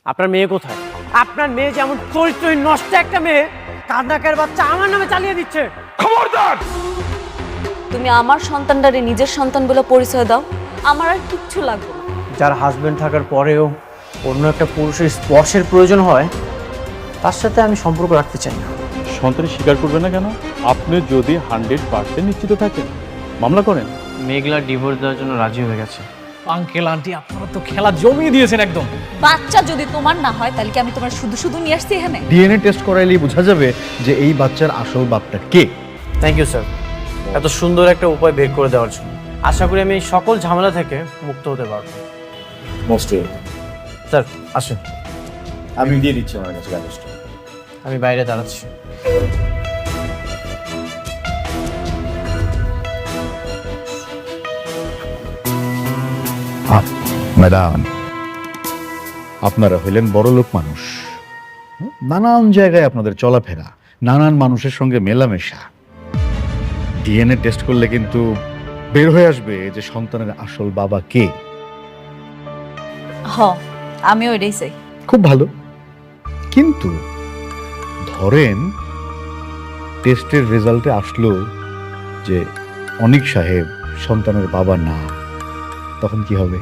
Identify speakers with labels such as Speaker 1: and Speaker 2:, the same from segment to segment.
Speaker 1: আপনার মেয়ে কোথায়? আপনার মেয়ে যেমন চরিত্রহীন নষ্ট একটা মেয়ে, কাঁদাকের বাচ্চা আমার নামে চালিয়ে দিচ্ছে।
Speaker 2: খবরদার!
Speaker 3: তুমি আমার সন্তানটারে নিজের সন্তান বলে পরিচয় দাও, আমার আর কিচ্ছু লাগবে না।
Speaker 1: যার হাজবেন্ড থাকার পরেও অন্য একটা পুরুষের স্পর্শের প্রয়োজন হয়, তার সাথে আমি সম্পর্ক রাখতে চাই না।
Speaker 2: সন্তান স্বীকার করবে না কেন? আপনি যদি 100% নিশ্চিত থাকেন মামলা করেন।
Speaker 1: মেঘলা ডিভোর্স দেওয়ার জন্য রাজি হয়ে গেছে।
Speaker 4: আঙ্কেল আন্টি আপনারা তো খেলা জমিয়ে দিয়েছেন একদম।
Speaker 3: বাচ্চা যদি তোমার না হয় তাহলে কি আমি তোমার শুধু শুধু নিয়ে আসছি এখানে?
Speaker 5: ডিএনএ টেস্ট করাইলেই বোঝা যাবে যে এই বাচ্চার আসল বাপটা কে।
Speaker 1: থ্যাংক ইউ স্যার, এত সুন্দর একটা উপায় বের করে দেওয়ার জন্য। আশা করি আমি এই সকল ঝামেলা থেকে মুক্ত হতে পারবো।
Speaker 5: মোস্ট
Speaker 1: স্যার আসুন,
Speaker 5: আমি দিয়ে দিচ্ছি আমার কাছে কাগজটা।
Speaker 1: আমি বাইরে দাঁড়াচ্ছি।
Speaker 5: ম্যাডাম, আপনারা হইলেন বড়লোক মানুষ, নানান জায়গায় আপনাদের চলাফেরা, নানান মানুষের সঙ্গে মেলামেশা। ডিএনএ টেস্ট করলে কিন্তু বের হয়ে আসবে যে সন্তানের আসল বাবা কে।
Speaker 3: হ, আমি ওইটাই চাই।
Speaker 5: খুব ভালো, কিন্তু ধরেন টেস্টের রেজাল্টে আসলো যে অনিক সাহেব সন্তানের বাবা না, তখন কি হবে?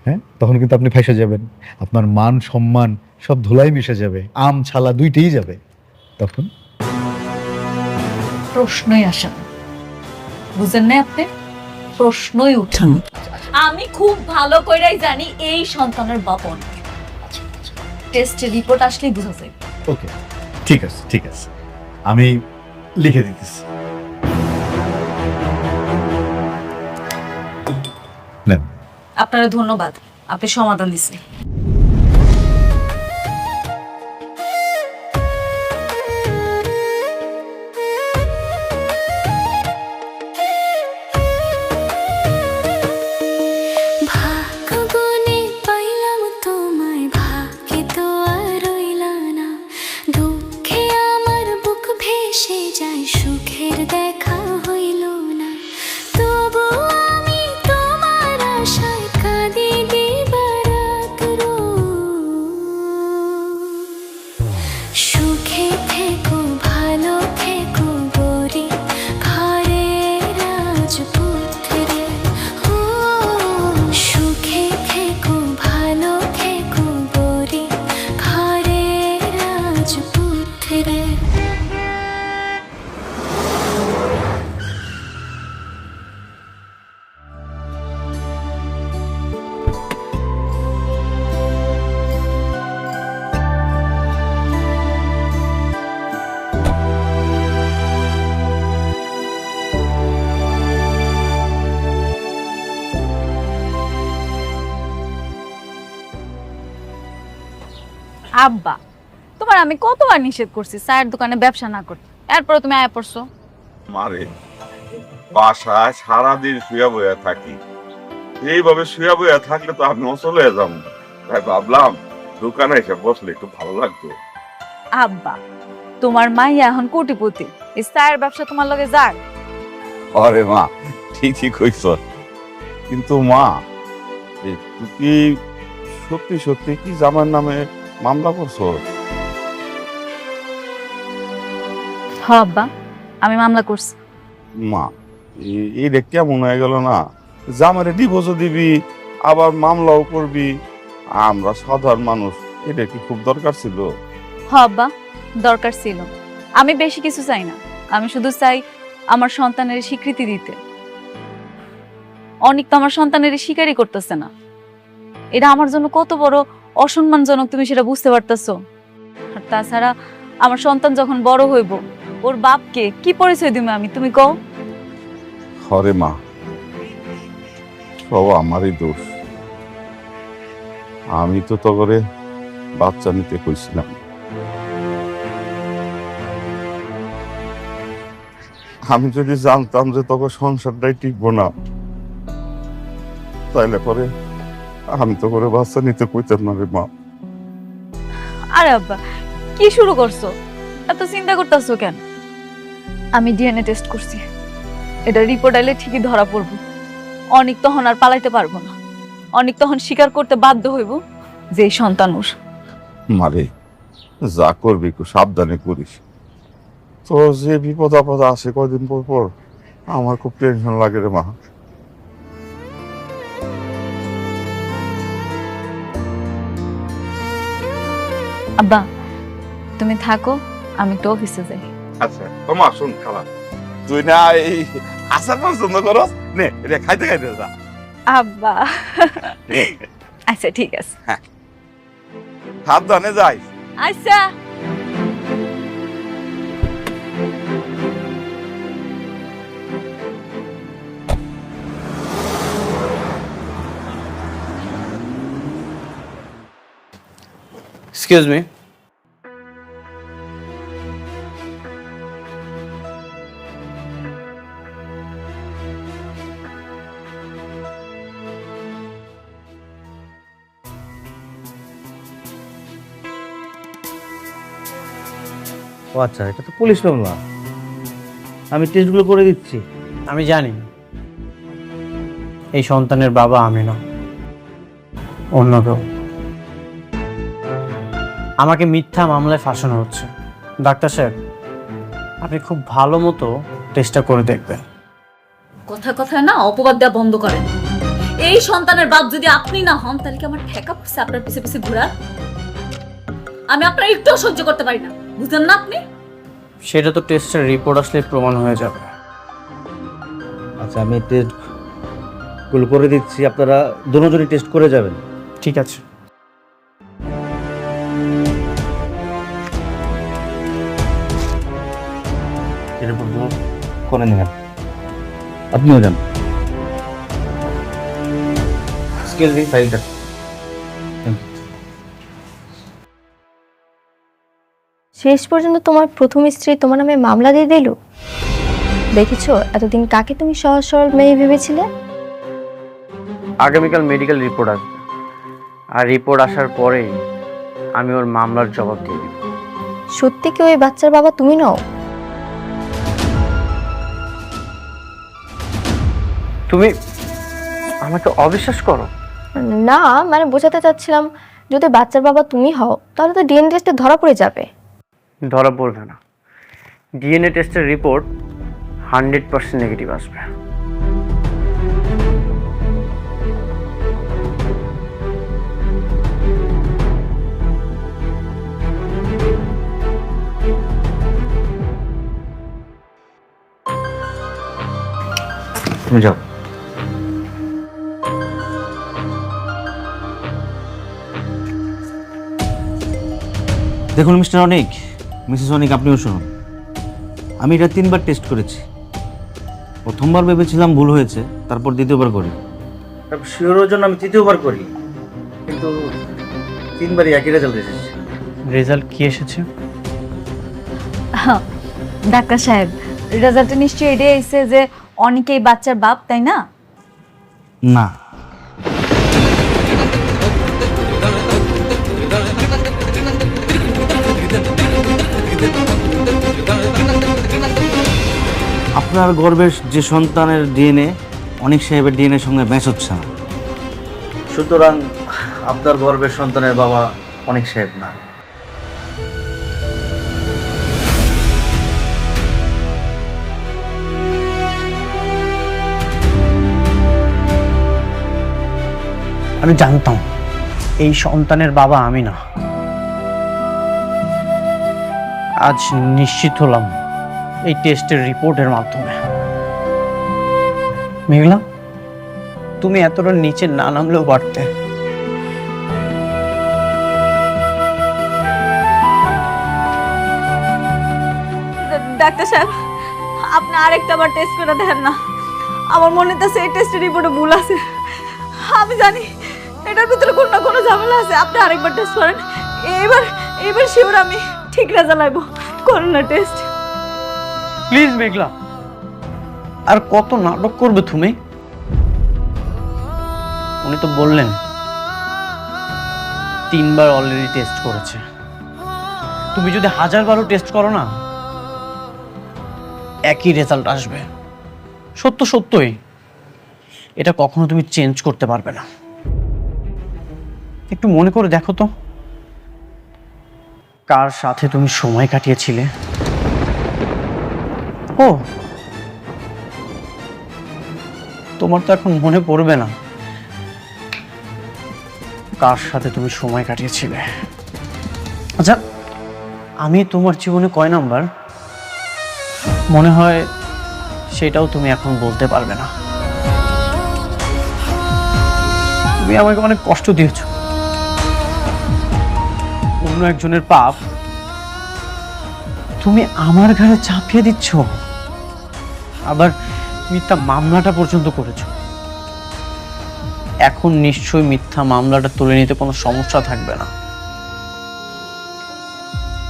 Speaker 5: হ্যাঁ, তখন কিন্তু আপনি ফেঁসে যাবেন, আপনার মান সম্মান সব ধুলাই মিশে যাবে, আম ছালা দুইটাই যাবে। তখন
Speaker 3: প্রশ্নই আসে না, বুঝেন না আপনি? প্রশ্নই উঠে না। আমি খুব ভালো কইরাই জানি এই সন্তানের বাপ অনেক। টেস্টের রিপোর্ট আসলেই বুঝা যায়।
Speaker 5: ওকে, ঠিক আছে ঠিক আছে, আমি লিখে দিতেছি। নেন।
Speaker 3: আপনারা ধন্যবাদ, আপনি সমাধান দিচ্ছেন।
Speaker 6: ভাগ্যগুণে পাইলাম তোমায়, ভাগ্যে তো আর রইলা না। দুঃখে আমার বুক ভেসে যায়, সুখের দেখা হইল না। তবু আমি তোমার আশায় কাঁদি দিবারাত রোজ। সুখে থেকো ভালো থেকো গরি ঘরে রাজপুত্রে। ও সুখে থেকো ভালো থেকো গরি ঘরে রাজপুত্রে।
Speaker 3: আব্বা, তোমার আমি কতবার নিষেধ করছি চায়ের দোকানে ব্যবসা না করতে, এরপরে তুমি আয়া পড়ছো।
Speaker 7: মারে বাসায় সারাদিন শুয়ে বয়ে থাকি, এইভাবে শুয়ে বয়ে থাকলে তো আমি অচল হয়ে যাবো। তাই ভাবলাম দোকানে এসে বসলে একটু ভালো লাগতো।
Speaker 3: আব্বা, তোমার মাইয়া এখন কোটিপতি, এই চায়ের ব্যবসা তোমার লগে যাক।
Speaker 7: আরে মা, ঠিকই কইছ, কিন্তু মা তুই কি সত্যি সত্যি কি জামার নামে মামলা করছো?
Speaker 3: হ আব্বা, আমি মামলা করছি।
Speaker 7: মা এইটা কেমন হয়ে গেল না? জামারে ডিভোর্সও দিবি আবার মামলাও করবি। আমরা সাধারণ মানুষ, এটা কি খুব দরকার ছিল?
Speaker 3: হ আব্বা, দরকার ছিল। আমি বেশি কিছু চাই না, আমি শুধু চাই আমার সন্তানের স্বীকৃতি দিতে। অনেক তো আমার সন্তানের স্বীকারই করতেছে না। এটা আমার জন্য কত বড় অসম্মানজনক, তুমি সেটা বুঝতে পারতেছো? আর তাছাড়া আমার সন্তান যখন বড় হইব, ওর বাপকে কি পরিচয় দিব আমি, তুমি কও?
Speaker 7: হরে মা, সব আমারই দোষ। আমি তো করে বাচ্চা নিতে কইছিলাম। আমি যদি জানতাম যে তোকে সংসারটাই টিকবো না, তাইলে পরে আমি তো করে বাচ্চা নিতে কইতাম না রে মা।
Speaker 3: আরে আব্বা, কি শুরু করছো? এত চিন্তা করতেছো কেন? আমি ডিএনএ টেস্ট করছি, এটা রিপোর্ট আইলে ঠিকই ধরা পড়বো। অনেক তখন আর পালাইতে পারবো না। অনেক তখন স্বীকার করতে বাধ্য হইব যে এই সন্তান ওর।
Speaker 7: মারে যা করবি একটু সাবধানে করিস। তো যে বিপদ আপদ আসে কয়দিন পর পর আমার খুব টেনশন লাগে রে মা।
Speaker 3: আব্বা তুমি থাকো, আমি তো অফিসে যাই।
Speaker 7: আচ্ছা তোমা শুন খালা, তুই না এই আচার পছন্দ করস, নে এটা খাইতে খাইতে যা।
Speaker 3: আব্বা আচ্ছা ঠিক আছে।
Speaker 7: সাবধানে যাই।
Speaker 3: আচ্ছা
Speaker 1: এক্সকিউজ মি।
Speaker 8: ও আচ্ছা, এটা তো পুলিশ মামলা। আমি টেস্টগুলো করে দিচ্ছি।
Speaker 1: আমি জানি এই সন্তানের বাবা আমি না, অন্য কেউ। আমাকে মিথ্যা মামলায় ফাঁসানো হচ্ছে। ডাক্তার সাহেব, আপনি খুব ভালো মতো টেস্টটা করে দেখবেন।
Speaker 3: কথা কথায় না অপবাদ দেওয়া বন্ধ করেন। এই সন্তানের বাপ যদি আপনি না হন তাহলে কি আমার ঠেকা পড়ছে আপনার পিছে পিছে ঘোরা? আমি আপনার একটু সহ্য করতে পারি না, বুঝলেন না আপনি?
Speaker 1: সেটা তো টেস্টের রিপোর্ট আসলে প্রমাণ হয়ে যাবে।
Speaker 8: আচ্ছা, আমি টেস্টগুলো করে দিচ্ছি, আপনারা দুজনই টেস্ট করে যাবেন।
Speaker 1: ঠিক আছে।
Speaker 8: রিপোর্টগুলো করে নেবেন। আপনিও যান। স্কেল দি ফাইলটা।
Speaker 9: শেষ পর্যন্ত তোমার প্রথম স্ত্রী তোমার নামে মামলা দিয়ে দিল। দেখেছো এতদিন কাকে তুমি সহজ সরল মেয়ে ভেবেছিলে?
Speaker 1: আগামীকাল মেডিকেল রিপোর্ট আসবে, আর রিপোর্ট আসার পরেই আমি ওর মামলার জবাব দিয়ে দিব।
Speaker 9: সত্যি কি ওই বাচ্চার বাবা তুমি নও?
Speaker 1: তুমি আমাকে অবিশ্বাস করো?
Speaker 9: না, মানে বোঝাতে চাচ্ছিলাম, যদি বাচ্চার বাবা তুমি হও তাহলে তো ডিএনএ টেস্টে ধরা পড়ে যাবে।
Speaker 1: ধরা পড়বে না। ডিএনএ টেস্টের রিপোর্ট 100% নেগেটিভ আসবে।
Speaker 8: তুমি যাও। দেখুন মিস্টার অনিক, মিসেস অনিক, আপনিও শুনুন। আমি এটা 3বার টেস্ট করেছি। প্রথমবার ভেবেছিলাম ভুল হয়েছে, তারপর দ্বিতীয়বার করি, তারপর শিওরের জন্য আমি তৃতীয়বার করি, কিন্তু 3বারই একই রেজাল্ট এসেছে।
Speaker 1: রেজাল্ট কি এসেছে?
Speaker 3: ডাক্তার সাহেব, রেজাল্টে নিশ্চয়ই এটাই এসেছে যে অনেকেই বাচ্চার বাপ, তাই না?
Speaker 8: না, আপনার গর্ভের যে সন্তানের ডিএনএ অনিক সাহেবের ডিএনএর সঙ্গে ম্যাচ হচ্ছে না, সুতরাং আপনার গর্ভের সন্তানের বাবা অনিক সাহেব না।
Speaker 1: আমি জানতাম এই সন্তানের বাবা আমি না। আজ নিশ্চিত হলাম এই টেস্টের রিপোর্টের মাধ্যমে। মেঘলা, তুমি এতটা নিচে না নামলেও পারতে।
Speaker 3: ডাক্তার সাহেব, আপনি আরেকটা বার টেস্ট করে দেখেন না। আমার মনে হচ্ছে এই টেস্টের রিপোর্টে ভুল আছে। আমি জানি এটার ভিতরে কোনো না কোনো ঝামেলা আছে। আপনি আরেকবার টেস্ট করেন। এবার শিওর আমি ঠিক রেজাল্ট আইব। করেন না টেস্ট
Speaker 1: প্লিজ মেঘলা, আর কত নাটক করবে তুমি? উনি তো বললেন 3বার অলরেডি টেস্ট করেছে। তুমি যদি 1000বারও টেস্ট করো না, একই রেজাল্ট আসবে। সত্যই এটা কখনো তুমি চেঞ্জ করতে পারবে না। একটু মনে করে দেখো তো, কার সাথে তুমি সময় কাটিয়েছিলে? ও, তোমার তো এখন মনে পড়বে না কার সাথে তুমি সময় কাটিয়েছিলে। আচ্ছা, আমি তোমার জীবনে কয় নাম্বার মনে হয় সেটাও তুমি এখন বলতে পারবে না। তুমি আমাকে অনেক কষ্ট দিয়েছো। অন্য একজনের পাপ তুমি আমার ঘাড়ে চাপিয়ে দিচ্ছ, আবার মিথ্যা মামলাটা পর্যন্ত করেছো। এখন নিশ্চয়ই মিথ্যা মামলাটা তুলে নিতে কোনো সমস্যা থাকবে না।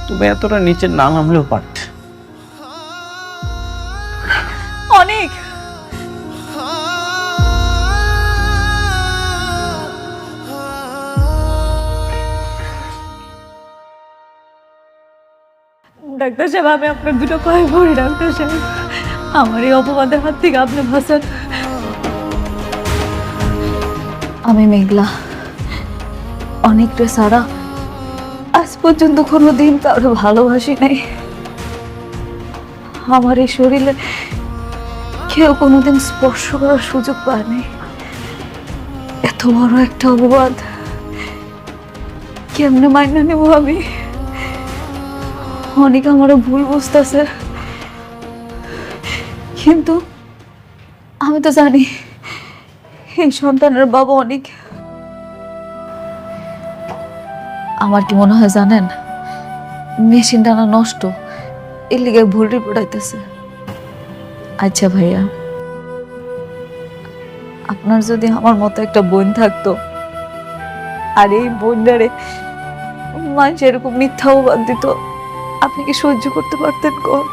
Speaker 1: তুমি এতটা নিচে না নামলেও পারতে।
Speaker 3: অনেক ডাক্তার সাহেব, আমি আপনার দুটো পায়ে পড়ি ডাক্তার সাহেব, আমার এই অপবাদের হাত থেকে আপনি বাঁচান। আমি মেঘলা, অনেকটা সারা আজ পর্যন্ত কোনোদিন কারো ভালোবাসি নাই। আমার এই শরীরে কেউ কোনোদিন স্পর্শ করার সুযোগ পায়নি। এত বড় একটা অপবাদ কেমনে মাইনা নেব আমি? অনেক আমারও ভুল বুঝতেছে, কিন্তু আমি তো জানি এই সন্তানের বাবা অনেক। আমার কি মনে হয় জানেন, মেশিন টানা নষ্ট, এর লিগে ভুল রিপোর্ট আইতেছে। আচ্ছা ভাইয়া, আপনার যদি আমার মতো একটা বোন থাকতো, আর এই বোনটারে মানুষ এরকম মিথ্যা অপবাদ দিত, আপনি কি সহ্য করতে পারতেন? কোন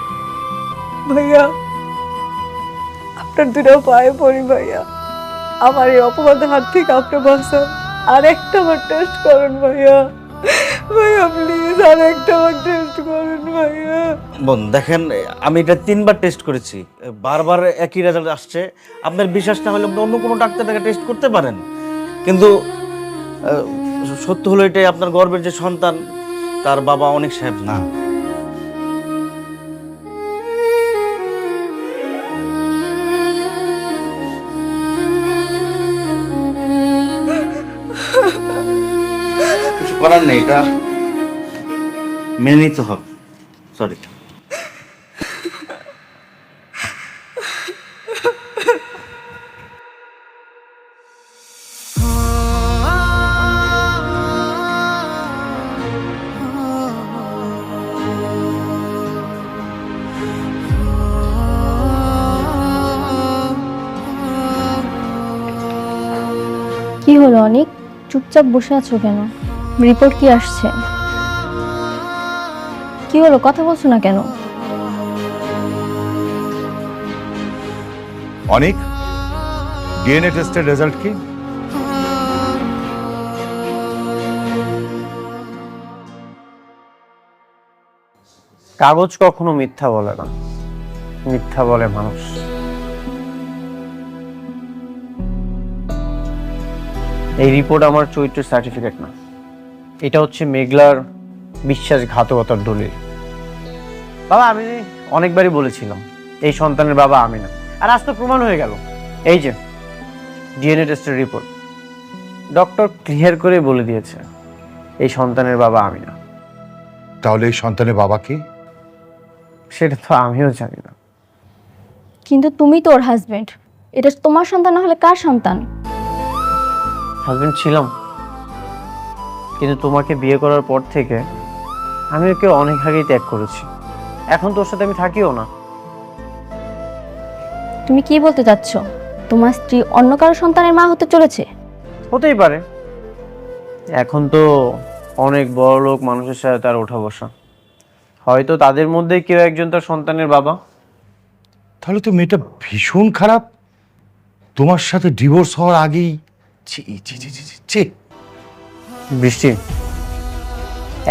Speaker 3: ভাইয়া, আপনার দুটো পায়ে পড়ি ভাইয়া, আমার এই অপবাদের হাত থেকে আপনি বাঁচান। আর একটা বার টেস্ট করুন ভাইয়া, ভাইয়া প্লিজ আর একটা বার টেস্ট করুন ভাইয়া।
Speaker 8: বোন দেখেন, আমি এটা 3বার টেস্ট করেছি, বারবার একই রেজাল্ট আসছে। আপনার বিশ্বাস না হলে আপনি অন্য কোনো ডাক্তারকে টেস্ট করতে পারেন, কিন্তু সত্য হলো এটাই, আপনার গর্ভের যে সন্তান তার বাবা অনেক সাহেব না। কিছু করার নেই, এটা মেনে নিতে হবে। সরি।
Speaker 9: কি হলো অনেক, চুপচাপ বসে আছো কেন? রিপোর্ট কি আসছে? কি হলো, কথা বলছো না কেন?
Speaker 5: অনেক, ডিএনএ টেস্টের রেজাল্ট কি?
Speaker 1: কাগজ কখনো মিথ্যা বলে না, মিথ্যা বলে মানুষ। এই রিপোর্ট আমার চরিত্রের সার্টিফিকেট না, এটা হচ্ছে মেঘলার বিশ্বাসঘাতকতার দলিল। বাবা, আমি অনেকবারই বলেছিলাম এই সন্তানের বাবা আমি না, আর আজ তো প্রমাণ হয়ে গেল। এই যে ডিএনএ টেস্টের রিপোর্ট, ডক্টর ক্লিয়ার করে বলে দিয়েছে এই সন্তানের বাবা আমি না।
Speaker 5: তাহলে এই সন্তানের বাবা কি?
Speaker 1: সেটা তো আমিও জানি না।
Speaker 9: কিন্তু তুমি তো ওর হাজবেন্ড, এটা তোমার সন্তান না হলে কার সন্তান?
Speaker 1: হাজবেন্ড ছিলাম, কিন্তু তোমাকে বিয়ে করার পর থেকে আমি ওকে অনেক আগেই ত্যাগ করেছি। এখন তোর সাথে আমি থাকিও না।
Speaker 9: তুমি কি বলতে চাচ্ছ? তোমার স্ত্রী অন্য কারো সন্তানের মা হতে চলেছে?
Speaker 1: হতেই পারে, এখন তো অনেক বড় লোক মানুষের সাথে তার ওঠা বসা, হয়তো তাদের মধ্যে কেউ একজন তার সন্তানের বাবা।
Speaker 5: তাহলে তো মেয়েটা ভীষণ খারাপ, তোমার সাথে ডিভোর্স হওয়ার আগেই। ছি ছি ছি ছি ছি।
Speaker 1: বৃষ্টি,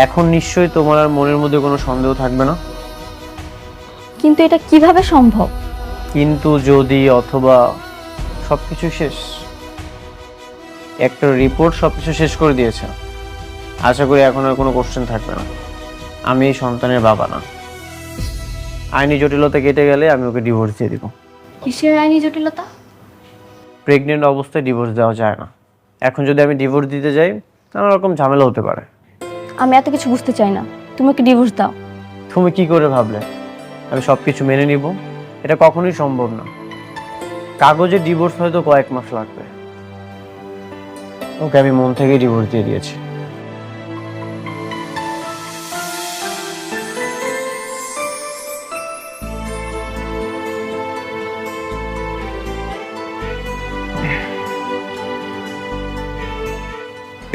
Speaker 1: এখন নিশ্চয়ই তোমার আর মনের মধ্যে কোনো সন্দেহ থাকবে না।
Speaker 9: কিন্তু এটা কিভাবে সম্ভব?
Speaker 1: কিন্তু, যদি, অথবা সবকিছু শেষ। একটা রিপোর্ট সব কিছু শেষ করে দিয়েছে। আশা করি এখন আর কোনো কোশ্চেন থাকবে না। আমি এই সন্তানের বাবা না। আইনি জটিলতা কেটে গেলে আমি ওকে ডিভোর্স দিয়ে দিব।
Speaker 9: কিসের আইনি জটিলতা?
Speaker 1: প্রেগনেন্ট অবস্থায় ডিভোর্স দেওয়া যায় না। এখন যদি আমি ডিভোর্স দিতে যাই নানা রকম ঝামেলা হতে পারে।
Speaker 9: আমি এত কিছু বুঝতে চাই না, তুমি ওকে ডিভোর্স দাও।
Speaker 1: তুমি কি করে ভাবলে আমি সব কিছু মেনে নিব? এটা কখনোই সম্ভব না। কাগজে ডিভোর্স হয়তো কয়েক মাস লাগবে। ওকে আমি মন থেকে ডিভোর্স দিয়ে দিয়েছি।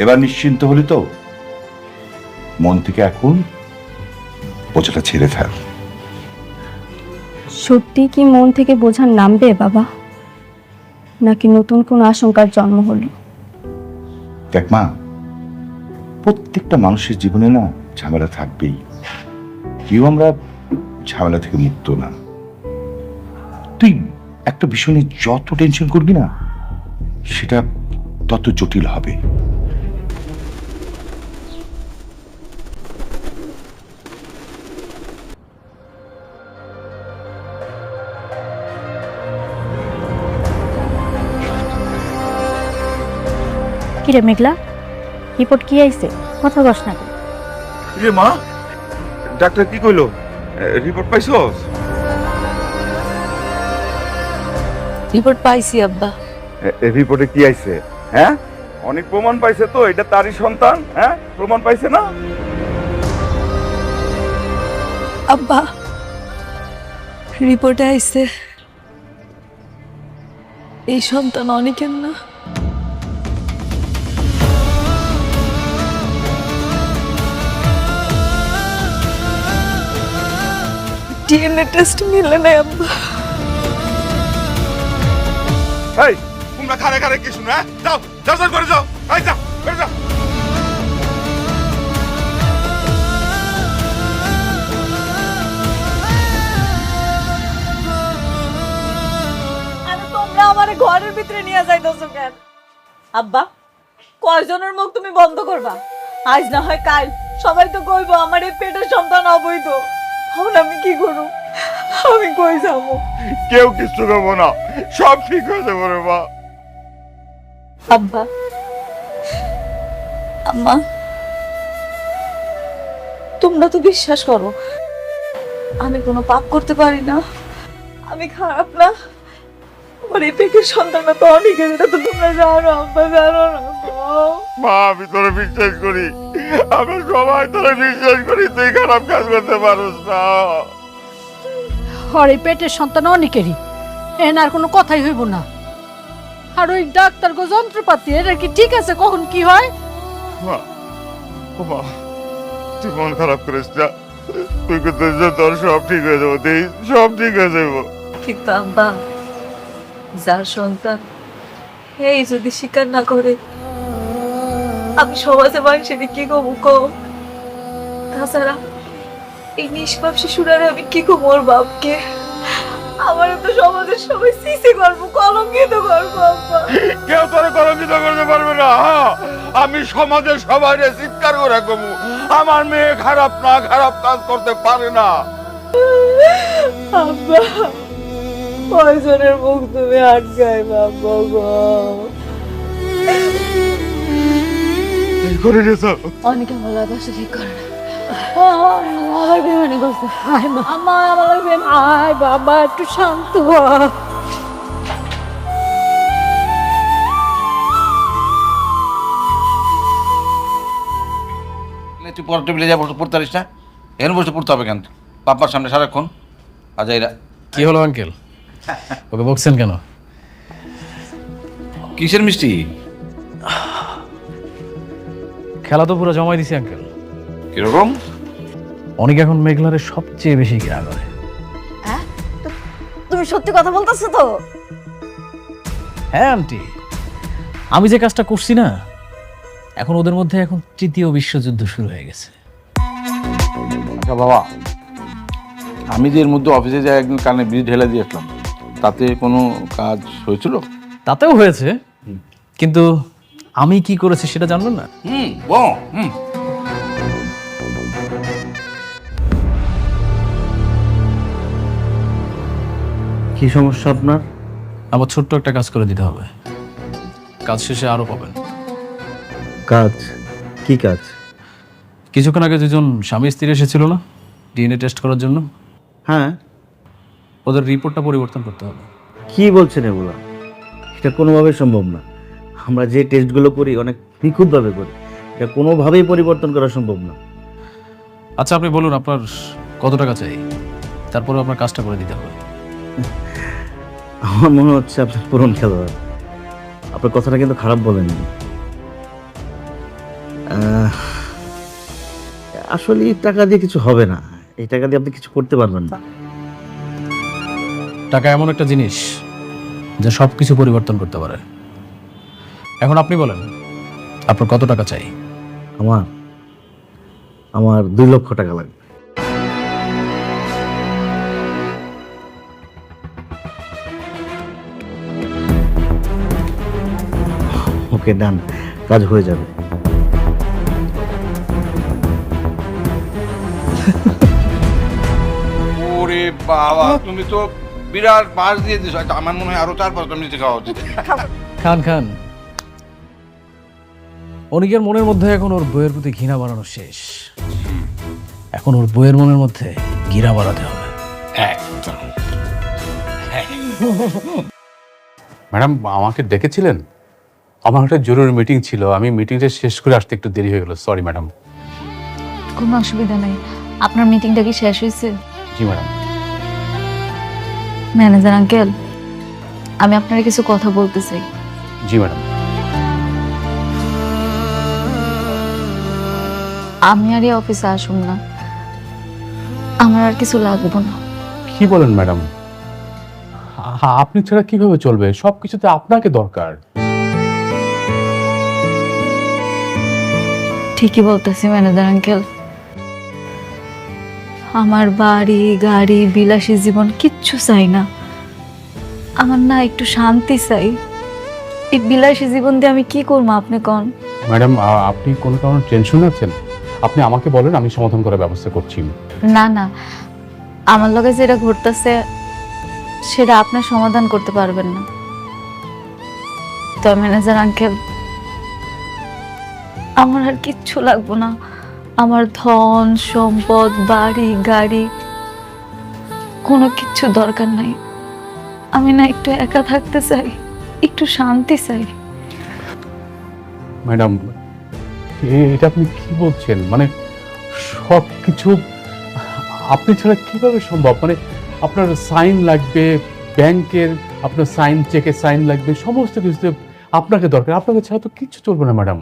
Speaker 10: এবার নিশ্চিন্ত হলি তো? মন থেকে এখন বোঝাটা ছেড়ে ফেল।
Speaker 9: সত্যি কি মন থেকে বোঝা নামবে বাবা, নাকি নতুন কোন আশঙ্কার জন্ম হলো?
Speaker 10: দেখ মা, প্রত্যেকটা মানুষের জীবনে না ঝামেলা থাকবেই। কেউ আমরা ঝামেলা থেকে মুক্ত না। তুই একটা বিষয় নিয়ে যত টেনশন করবি না, সেটা তত জটিল হবে।
Speaker 9: কিরে মেঘলা, রিপোর্ট কি আইছে? কথা কস না।
Speaker 7: রে মা, ডাক্তার কি কইলো? রিপোর্ট পাইছস?
Speaker 3: রিপোর্ট পাইছি আব্বা।
Speaker 7: রিপোর্টে কি আইছে? হ্যাঁ, অনেক প্রমাণ পাইছে তো এটা তারই সন্তান। হ্যাঁ, প্রমাণ পাইছে না?
Speaker 3: আব্বা, রিপোর্টে আইছে এই সন্তান অনেকের না। ডিএনএ টেস্ট মিলে নাই আব্বা।
Speaker 7: এই তোমরা খারে খারে কি শুনে? যাও যাও যাও করে যাও। এই যাও করে যাও।
Speaker 3: আরে তোমরা আমারে ঘরের ভিতরে নিয়ে যাইতেছো কেন? আব্বা, কয়জনের মুখ তুমি বন্ধ করবা? আজ না হয় কাল সবাই তো কইবো আমার এই পেটের সন্তান অবৈধ। এখন আমি কি করব? আমি কই যাবো?
Speaker 7: কেউ কিছু করবো না, সব ঠিক হয়ে যাবে রে মা।
Speaker 3: আব্বা, আম্মা, তোমরা তো বিশ্বাস করো আমি কোনো পাপ করতে পারি না, আমি খারাপ না। আমার এই পেটের সন্তানটা তো অনেকের, এটা তো তোমরা জানো আব্বা, জানো না তো?
Speaker 7: মা, আমি তোরে বিশ্বাস করি, আমি সবাই তোরে বিশ্বাস করি, তুই খারাপ কাজ করতে পারোস না।
Speaker 11: আর এই পেটের সন্তান অনেকেরই, এনার কোনো কথাই হইব না। আর ওই ডাক্তার গো যন্ত্রপাতি, এটা কি ঠিক আছে কখন কি হয়?
Speaker 7: মা, ও মা, তুই মন খারাপ করিস না, তুই কিন্তু তোর সব ঠিক হয়ে যাবো, দেই সব ঠিক হয়ে যাবো।
Speaker 3: কিন্তু আব্বা, যার সন্তান এই যদি স্বীকার না করে, আমি সমাজে মানুষের কি কমু কম? তাছাড়া এই নিষ্পাপ শিশুরারে আমি কি কমু ওর বাপকে? আমার তো সমাজের সবাই সিসি করবো, কলঙ্কিত করবো আব্বা।
Speaker 7: কেউ তোরে কলঙ্কিত করতে পারবে না। আমি সমাজের সবাই চিৎকার করে কমু, আমার মেয়ে খারাপ না, খারাপ কাজ করতে পারে না।
Speaker 3: আব্বা, কয়জনের মুখ তুমি আটকাই বাবা গো?
Speaker 7: করে দিয়েছ
Speaker 3: অনেকে আমার লাগে ঠিক করে না। আমার বেমানি করছে। আমার
Speaker 11: আয় বাবা, একটু শান্ত হ।
Speaker 8: তুই পরের টেবিলে যা বসে পড়তে পারিস না? এখানে বসে পড়তে হবে কেন? পাপার সামনে সারাক্ষণ আজাইরা।
Speaker 4: কি হলো আঙ্কেল, ওকে বকছেন কেন?
Speaker 8: কিসের মিষ্টি?
Speaker 4: খেলা তো পুরো জমাই দিছি আঙ্কেল।
Speaker 8: কিরকম?
Speaker 4: অনেক এখন মেঘলারে সবচেয়ে বেশি ঘৃণা করে।
Speaker 3: তুমি সত্যি কথা বলতেছো তো?
Speaker 4: হ্যাঁ আন্টি, আমি যে কাজটা করছি না, এখন ওদের মধ্যে এখন তৃতীয় বিশ্বযুদ্ধ শুরু হয়ে গেছে।
Speaker 2: আচ্ছা বাবা, আমি যে এর মধ্যে অফিসে যাই একদিন কানে বিষ ঢেলে দিয়ে আসলাম, তাতে কোনো কাজ হয়েছিল?
Speaker 4: তাতেও হয়েছে, কিন্তু আমি কি করেছি সেটা জানবেন না?
Speaker 8: কি সমস্যা আপনার?
Speaker 4: আমার ছোট্ট একটা কাজ করে দিতে হবে, কাজ শেষে আরো পাবেন।
Speaker 8: কাজ? কি কাজ?
Speaker 4: কিছুক্ষণ আগে দুজন স্বামী স্ত্রী এসেছিল না ডিএনএ টেস্ট করার জন্য?
Speaker 8: হ্যাঁ।
Speaker 4: ওদের রিপোর্টটা পরিবর্তন করতে হবে।
Speaker 8: কি বলছেন এগুলা? এটা কোনোভাবেই সম্ভব না। আমরা যে টেস্টগুলো করি অনেক নিখুঁতভাবে করি, এটা কোনোভাবেই পরিবর্তন করা সম্ভব না।
Speaker 4: আচ্ছা আপনি বলুন আপনার কত টাকা চাই, তারপরে আপনার কাজটা করে দিতে হবে।
Speaker 8: আমার মনে হচ্ছে আপনার পুরন খেলোয়াড়। আপনার কথাটা কিন্তু খারাপ বলেননি। আসলে এই টাকা দিয়ে কিছু হবে না, এই টাকা দিয়ে আপনি কিছু করতে পারবেন না।
Speaker 4: টাকা এমন একটা জিনিস যা সব কিছু পরিবর্তন করতে পারে। এখন আপনি বলেন আপনার কত টাকা চাই?
Speaker 8: আমার 2 লক্ষ টাকা লাগবে। ওকে, ডান, কাজ হয়ে যাবে।
Speaker 2: ওরে বাবা, তুমি তো বিরাট পাস দিয়ে দিছো। আমার মনে হয় আরো 4-5টা মিনিট খাওয়া উচিত।
Speaker 4: খান খান। অনিকের মনের মধ্যে এখন ওর বইয়ের প্রতি ঘৃণা বাড়ানো শেষ, এখন ওর বইয়ের মনের মধ্যে ঘৃণা বাড়াতে হবে।
Speaker 2: একদম।
Speaker 12: ম্যাডাম আমাকে ডেকেছিলেন? আমার একটা জরুরি মিটিং ছিল, আমি মিটিংটা শেষ করে আসতে একটু দেরি হয়ে গেল, সরি ম্যাডাম।
Speaker 3: কোনো অসুবিধা নেই। আপনার মিটিংটা কি শেষ হয়েছে?
Speaker 12: জি ম্যাডাম।
Speaker 3: ম্যানেজার আঙ্কেল, আমি আপনার কিছু কথা বলতে চাই।
Speaker 12: জি ম্যাডাম।
Speaker 3: আমি আর এই অফিসে আসুন না, আমার আর কিছু লাগবে না।
Speaker 12: কি বলেন ম্যাডাম? আপনি ছাড়া কিভাবে চলবে? সবকিছুতে আপনাকে দরকার।
Speaker 3: ঠিকই বলতেছি ম্যানেজার আঙ্কেল, আমার বাড়ি গাড়ি বিলাসী জীবন কিচ্ছু চাই না। আমার না একটু শান্তি চাই। এই বিলাসী জীবন দিয়ে আমি কি করবো আপনি কোন?
Speaker 12: ম্যাডাম আপনি কোনো কারণে টেনশন আছেন? আপনি আমাকে বলেন, আমি সমাধান করার ব্যবস্থা করছি।
Speaker 3: না না, আমার লগে যেটা ঘটতেছে সেটা আপনার সমাধান করতে পারবেন না। তো ম্যানেজার আঙ্কেল, আমার আর কিচ্ছু লাগবে না। আমার ধন সম্পদ বাড়ি গাড়ি কোনো কিচ্ছু দরকার নাই। আমি না একটু একা থাকতে চাই, একটু শান্তি চাই।
Speaker 12: ম্যাডাম এটা আপনি কি বলছেন? মানে সব কিছু আপনি ছাড়া কিভাবে সম্ভব? মানে আপনার সাইন লাগবে ব্যাংকের, আপনার সাইন চেকে সাইন লাগবে, সমস্ত কিছুতে আপনাকে দরকার। আপনাকে ছাড়া তো কিচ্ছু চলবে না ম্যাডাম।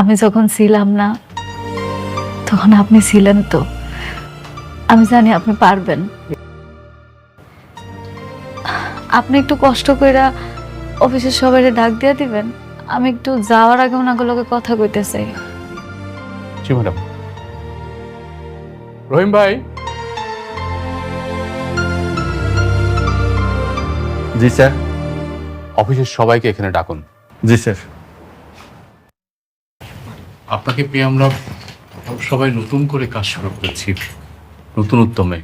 Speaker 3: আমি যখন ছিলাম না তখন আপনি ছিলেন তো, আমি জানি আপনি পারবেন। আপনি একটু কষ্ট কইরা অফিসের সবাই ডাক দিয়ে দিবেন, আমি একটু যাওয়ার আগে ওনাগুলোকে কথা কইতে চাই।
Speaker 12: জি ম্যাডাম। রহিম ভাই।
Speaker 5: জি স্যার।
Speaker 12: অফিসের সবাইকে এখানে ডাকুন।
Speaker 5: জি স্যার।
Speaker 12: আপনাকে পেয়ে আমরা সবাই নতুন করে কাজ শুরু করেছি, নতুন উদ্যমে।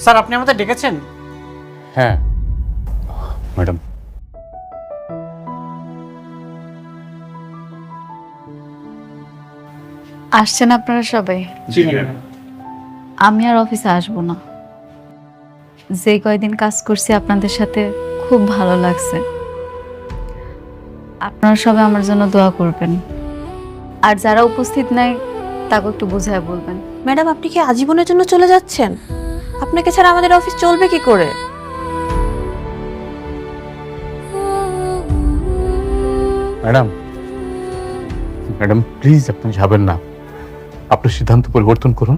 Speaker 1: স্যার, আপনি আমাদের ডেকেছেন?
Speaker 12: হ্যাঁ ম্যাডাম।
Speaker 3: আসছেন আপনারা সবাই?
Speaker 12: জি ম্যাডাম।
Speaker 3: আমি আর অফিসে আসবো না। যে কয়দিন কাজ করছি আপনাদের সাথে খুব ভালো লাগছে। আপনারা সবাই আমার জন্য দোয়া করবেন, আর যারা উপস্থিত নাই তাকে একটু বুঝায় বলবেন।
Speaker 13: ম্যাডাম, আপনি কি আজীবনের জন্য চলে যাচ্ছেন? আপনাকে ছাড়া আমাদের অফিস চলবে কি করে?
Speaker 12: ম্যাডাম ম্যাডাম প্লিজ আপনি যাবেন না, আপনার সিদ্ধান্ত পরিবর্তন করুন।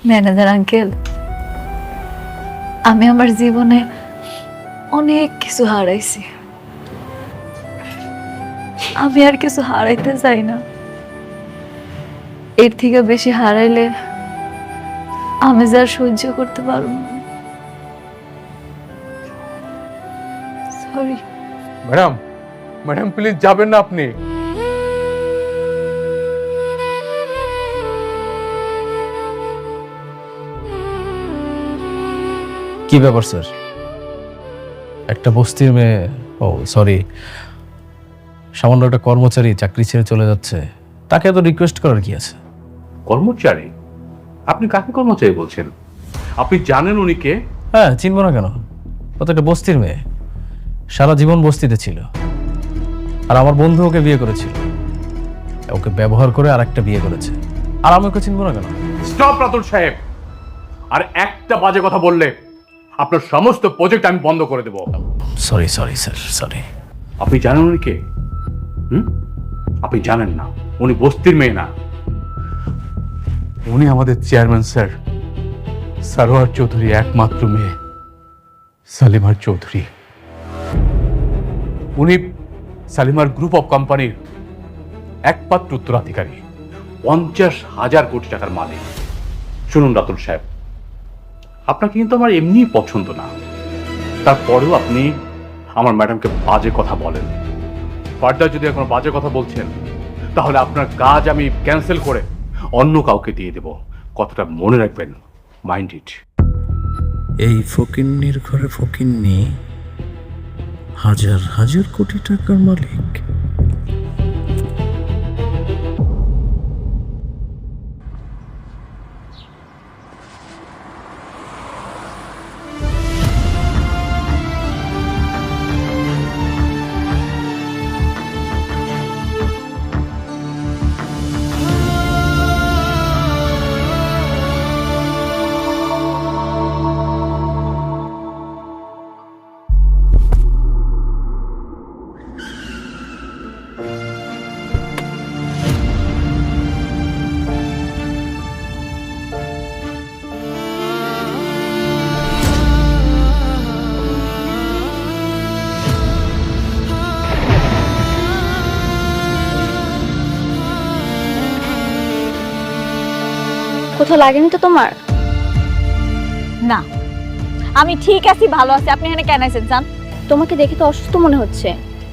Speaker 3: ম্যানেজার আঙ্কেল, আমি আমার জীবনে অনেক কিছু হারাইছি, আমি আর কিছু হারাইতে চাই না। এর থেকে বেশি হারাইলে আমি যা সহ্য করতে পারবো না। সরি।
Speaker 12: ম্যাডাম, ম্যাডাম প্লিজ যাবেন না আপনি।
Speaker 4: কি ব্যাপার স্যার? একটা বস্তির মেয়ে, ও সরি, সামান্য একটা কর্মচারী চাকরি ছেড়ে চলে যাচ্ছে, তাকে এত রিকোয়েস্ট করার কি আছে?
Speaker 12: কর্মচারী? আপনি কাকে কর্মচারী বলছেন? আপনি জানেন উনি কে?
Speaker 4: হ্যাঁ, চিনবো না কেন? ও তো একটা বস্তির মেয়ে, সারা জীবন বস্তিতে ছিল, আর আমার বন্ধু ওকে বিয়ে করেছিল, ওকে ব্যবহার করে আর একটা বিয়ে করেছে, আর আমি ওকে চিনবো না কেন?
Speaker 12: স্টপ রাতুল সাহেব, আর একটা বাজে কথা বললে আপনার সমস্ত প্রজেক্ট আমি বন্ধ করে দেব।
Speaker 4: Sorry sorry sir, sorry.
Speaker 12: আপনি জানেন উনি কে? আপনি জানেন না, উনি বস্তির মেয়ে না, উনি আমাদের চেয়ারম্যান স্যার সারোয়ার চৌধুরী একমাত্র মেয়ে, সালিমার চৌধুরী। উনি সালিমার গ্রুপ অফ কোম্পানির একমাত্র উত্তরাধিকারী, 50,000 কোটি টাকার মালিক। শুনুন রাতুল সাহেব, আপনাকে কিন্তু আমার এমনি পছন্দ না, তারপরেও আপনি আমার ম্যাডামকে বাজে কথা বলেন। ফার্দার যদি এখন বাজে কথা বলছেন, তাহলে আপনার কাজ আমি ক্যান্সেল করে অন্য কাউকে দিয়ে দেব। কথাটা মনে রাখবেন, মাইন্ড ইট।
Speaker 4: এই ফকিন্নির ঘরে ফকিন্নি, হাজার হাজার কোটি টাকার মালিক।
Speaker 9: কোথাও লাগেনি তো তোমার?
Speaker 3: না, আমি ঠিক আছি, ভালো আছি। আপনি এখানে কেন আছেন জান?
Speaker 9: তোমাকে দেখে তো অসুস্থ মনে হচ্ছে,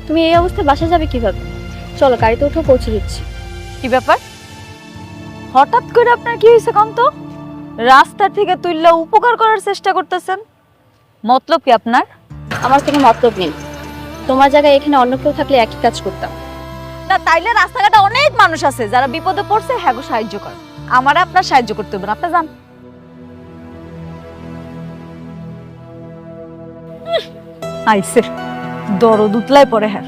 Speaker 9: তুমি এই অবস্থায় বাসা যাবে কিভাবে? চলো গাড়িতে উঠে পৌঁছে দিচ্ছি।
Speaker 3: কি ব্যাপার? হঠাৎ করে আপনার কি হয়েছে কম তো? রাস্তা থেকে তুললে উপকার করার চেষ্টা করতেছেন, মতলব কি আপনার?
Speaker 9: আমার কোনো মতলব নেই, তোমার জায়গায় এখানে অন্য কেউ থাকলে একই কাজ করতাম।
Speaker 3: না, তাইলে রাস্তাঘাটে অনেক মানুষ আছে যারা বিপদে পড়ছে, হ্যাঁ গো সাহায্য করে। আমারে আপনার সাহায্য করতে হবে না, আপনি যান। আইসে দরদ উতলায় পড়ে হ্যাঁ।